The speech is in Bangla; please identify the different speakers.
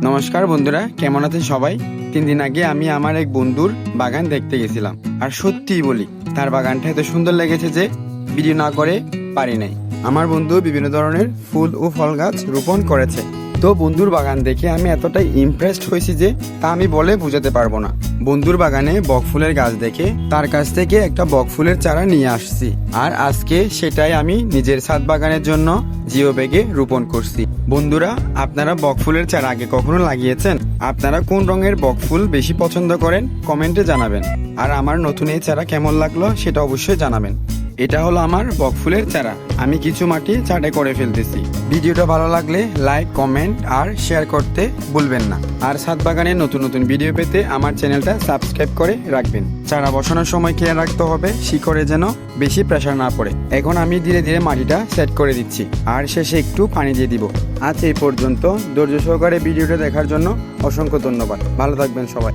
Speaker 1: নমস্কার বন্ধুরা, কেমন আছেন সবাই? 3 দিন আগে আমি আমার এক বন্ধুর বাগান দেখতে গেছিলাম, আর সত্যিই বলি তার বাগানটা এত সুন্দর লেগেছে যে ভিডিও না করে পারি নাই। আমার বন্ধু বিভিন্ন ধরনের ফুল ও ফল গাছ রোপণ করেছে। তো বন্ধুর বাগান দেখে আমি এতটাই ইমপ্রেসড হয়েছি যে তা আমি বলে বোঝাতে পারবো না। বন্ধুর বাগানে বকফুলের গাছ দেখে তার কাছ থেকে একটা বকফুলের চারা নিয়ে আসছি, আর আজকে সেটাই আমি নিজের ছাদ বাগানের জন্য জিও ব্যাগে রোপণ করছি। বন্ধুরা, আপনারা বকফুলের চারা আগে কখনো লাগিয়েছেন? আপনারা কোন রঙের বকফুল বেশি পছন্দ করেন কমেন্টে জানাবেন। আর আমার নতুন এই চারা কেমন লাগলো সেটা অবশ্যই জানাবেন। এটা হলো আমার বকফুলের চারা। আমি কিছু মাটি চাটে করে ফেলতেছি। ভিডিওটা ভালো লাগলে লাইক, কমেন্ট আর শেয়ার করতে ভুলবেন না। আর ছাদ বাগানের নতুন নতুন ভিডিও পেতে আমার চ্যানেলটা সাবস্ক্রাইব করে রাখবেন। চারা বসানোর সময় খেয়াল রাখতে হবে শিকড়ে যেন বেশি প্রেসার না পড়ে। এখন আমি ধীরে ধীরে মাটিটা সেট করে দিচ্ছি, আর শেষে একটু পানি দিয়ে দিব। আজ এই পর্যন্ত। ধৈর্য সহকারে ভিডিওটা দেখার জন্য অসংখ্য ধন্যবাদ। ভালো থাকবেন সবাই।